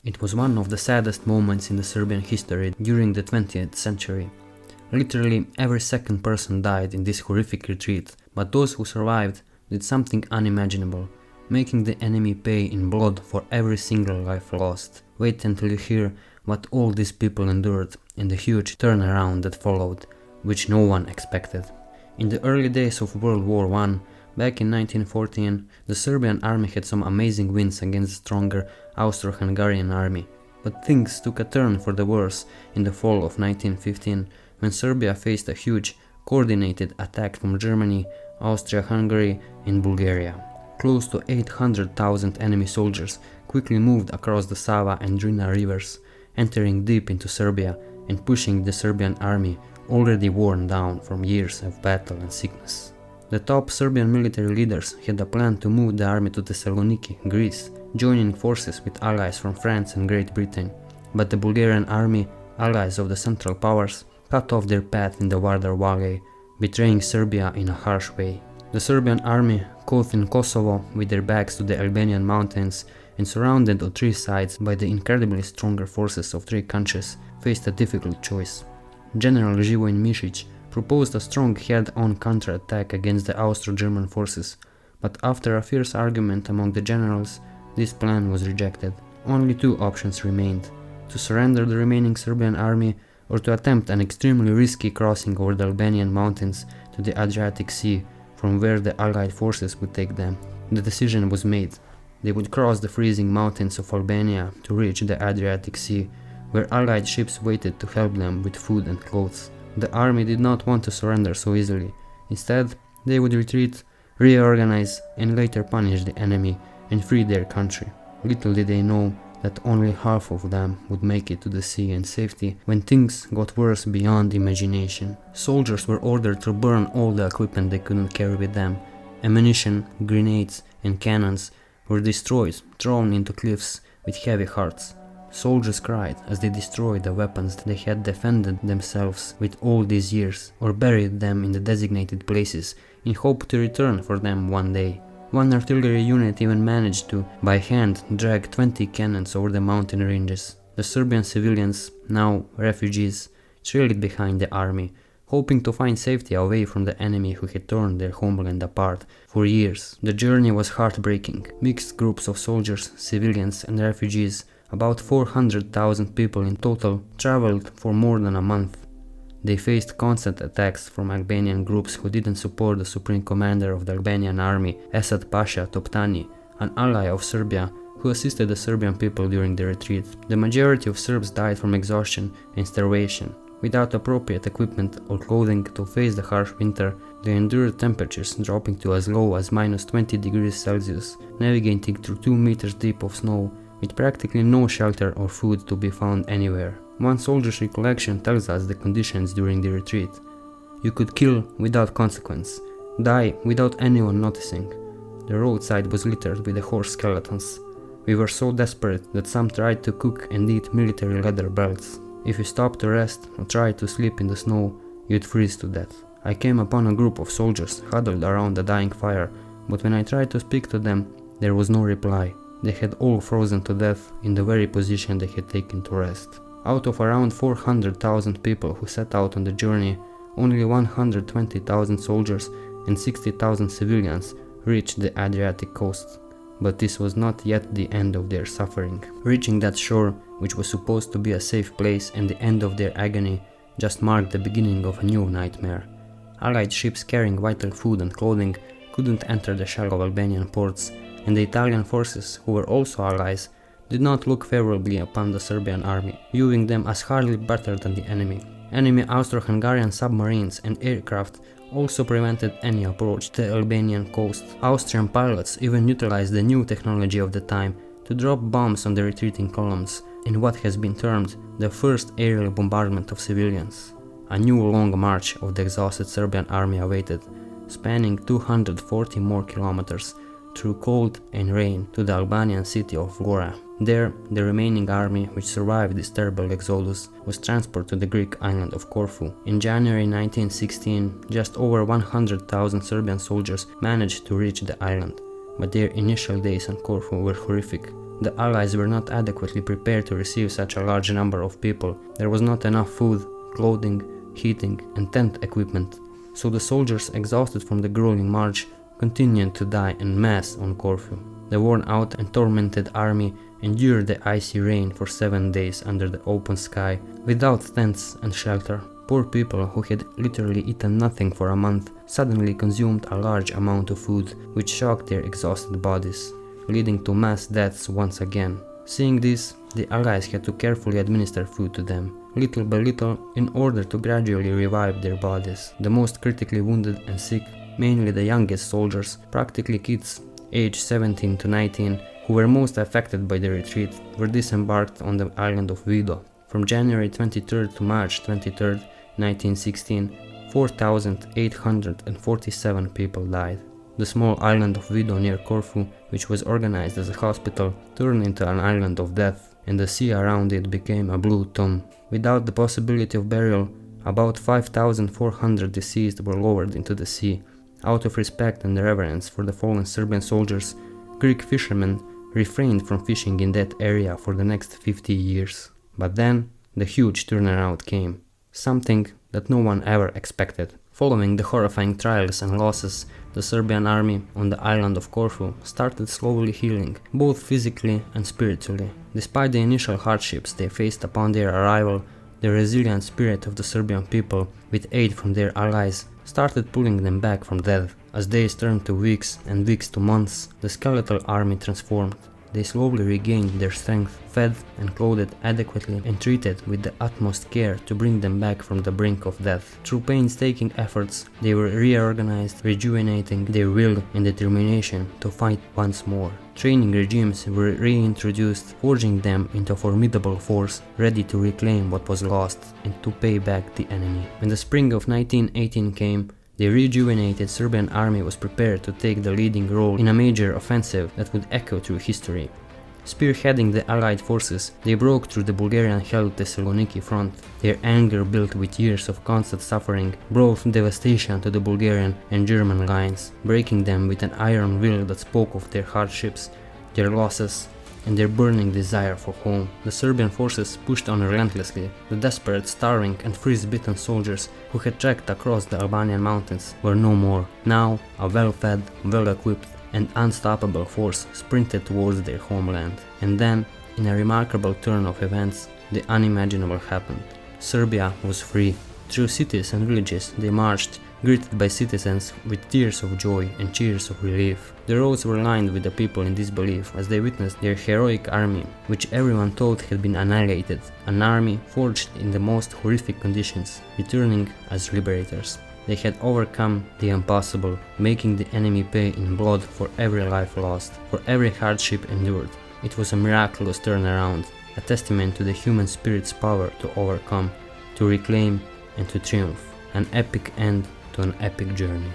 It was one of the saddest moments in the Serbian history during the 20th century. Literally every second person died in this horrific retreat, but those who survived did something unimaginable, making the enemy pay in blood for every single life lost. Wait until you hear what all these people endured in the huge turnaround that followed, which no one expected. In the early days of World War I, back in 1914, the Serbian army had some amazing wins against the stronger Austro-Hungarian army. But things took a turn for the worse in the fall of 1915, when Serbia faced a huge, coordinated attack from Germany, Austria-Hungary and Bulgaria. Close to 800,000 enemy soldiers quickly moved across the Sava and Drina rivers, entering deep into Serbia and pushing the Serbian army, already worn down from years of battle and sickness. The top Serbian military leaders had a plan to move the army to Thessaloniki, Greece, joining forces with allies from France and Great Britain, but the Bulgarian army, allies of the Central Powers, cut off their path in the Vardar Valley, betraying Serbia in a harsh way. The Serbian army, caught in Kosovo with their backs to the Albanian mountains and surrounded on three sides by the incredibly stronger forces of three countries, faced a difficult choice. General Živojin Mišić proposed a strong head-on counterattack against the Austro-German forces, but after a fierce argument among the generals, this plan was rejected. Only two options remained: to surrender the remaining Serbian army or to attempt an extremely risky crossing over the Albanian mountains to the Adriatic Sea, from where the Allied forces would take them. The decision was made. They would cross the freezing mountains of Albania to reach the Adriatic Sea, where Allied ships waited to help them with food and clothes. The army did not want to surrender so easily. Instead, they would retreat, reorganize, and later punish the enemy and free their country. Little did they know that only half of them would make it to the sea and safety when things got worse beyond imagination. Soldiers were ordered to burn all the equipment they couldn't carry with them. Ammunition, grenades, and cannons were destroyed, thrown into cliffs with heavy hearts. Soldiers cried as they destroyed the weapons they had defended themselves with all these years, or buried them in the designated places in hope to return for them one day. One artillery unit even managed to, by hand, drag 20 cannons over the mountain ranges. The Serbian civilians, now refugees, trailed behind the army, hoping to find safety away from the enemy who had torn their homeland apart for years. The journey was heartbreaking. Mixed groups of soldiers, civilians and refugees, about 400,000 people in total, traveled for more than a month. They faced constant attacks from Albanian groups who didn't support the supreme commander of the Albanian army, Esad Pasha Toptani, an ally of Serbia who assisted the Serbian people during the retreat. The majority of Serbs died from exhaustion and starvation. Without appropriate equipment or clothing to face the harsh winter, they endured temperatures dropping to as low as -20 degrees Celsius, navigating through 2 meters deep of snow, with practically no shelter or food to be found anywhere. One soldier's recollection tells us the conditions during the retreat. You could kill without consequence, die without anyone noticing. The roadside was littered with the horse skeletons. We were so desperate that some tried to cook and eat military leather belts. If you stopped to rest or tried to sleep in the snow, you'd freeze to death. I came upon a group of soldiers huddled around a dying fire, but when I tried to speak to them, there was no reply. They had all frozen to death in the very position they had taken to rest. Out of around 400,000 people who set out on the journey, only 120,000 soldiers and 60,000 civilians reached the Adriatic coast. But this was not yet the end of their suffering. Reaching that shore, which was supposed to be a safe place and the end of their agony, just marked the beginning of a new nightmare. Allied ships carrying vital food and clothing couldn't enter the shallow Albanian ports, and the Italian forces, who were also allies, did not look favorably upon the Serbian army, viewing them as hardly better than the enemy. Enemy Austro-Hungarian submarines and aircraft also prevented any approach to the Albanian coast. Austrian pilots even utilized the new technology of the time to drop bombs on the retreating columns in what has been termed the first aerial bombardment of civilians. A new long march of the exhausted Serbian army awaited, spanning 240 more kilometers through cold and rain to the Albanian city of Gora. There, the remaining army, which survived this terrible exodus, was transported to the Greek island of Corfu. In January 1916, just over 100,000 Serbian soldiers managed to reach the island, but their initial days on Corfu were horrific, The Allies were not adequately prepared to receive such a large number of people. There was not enough food, clothing, heating and tent equipment, so the soldiers, exhausted from the grueling march, continued to die en masse on Corfu. The worn-out and tormented army endured the icy rain for 7 days under the open sky, without tents and shelter. Poor people who had literally eaten nothing for a month suddenly consumed a large amount of food, which shocked their exhausted bodies, leading to mass deaths once again. Seeing this, the Allies had to carefully administer food to them, little by little, in order to gradually revive their bodies. The most critically wounded and sick, mainly the youngest soldiers, practically kids aged 17 to 19, who were most affected by the retreat, were disembarked on the island of Vido. From January 23rd to March 23rd, 1916, 4,847 people died. The small island of Vido near Corfu, which was organized as a hospital, turned into an island of death, and the sea around it became a blue tomb. Without the possibility of burial, about 5,400 deceased were lowered into the sea. Out of respect and reverence for the fallen Serbian soldiers, Greek fishermen refrained from fishing in that area for the next 50 years. But then, the huge turnaround came. Something that no one ever expected. Following the horrifying trials and losses, the Serbian army on the island of Corfu started slowly healing, both physically and spiritually. Despite the initial hardships they faced upon their arrival, the resilient spirit of the Serbian people, with aid from their allies, started pulling them back from death. As days turned to weeks and weeks to months, the skeletal army transformed. They slowly regained their strength, fed and clothed adequately, and treated with the utmost care to bring them back from the brink of death. Through painstaking efforts, they were reorganized, rejuvenating their will and determination to fight once more. Training regimes were reintroduced, forging them into a formidable force, ready to reclaim what was lost and to pay back the enemy. When the spring of 1918 came, the rejuvenated Serbian army was prepared to take the leading role in a major offensive that would echo through history. Spearheading the Allied forces, they broke through the Bulgarian-held Thessaloniki front. Their anger, built with years of constant suffering, brought devastation to the Bulgarian and German lines, breaking them with an iron will that spoke of their hardships, their losses, and their burning desire for home. The Serbian forces pushed on relentlessly. The desperate, starving and freeze-bitten soldiers who had trekked across the Albanian mountains were no more. Now, a well-fed, well-equipped and unstoppable force sprinted towards their homeland. And then, in a remarkable turn of events, the unimaginable happened. Serbia was free. Through cities and villages they marched, greeted by citizens with tears of joy and cheers of relief. The roads were lined with the people in disbelief as they witnessed their heroic army, which everyone thought had been annihilated, an army forged in the most horrific conditions, returning as liberators. They had overcome the impossible, making the enemy pay in blood for every life lost, for every hardship endured. It was a miraculous turnaround, a testament to the human spirit's power to overcome, to reclaim and to triumph, an epic end to an epic journey.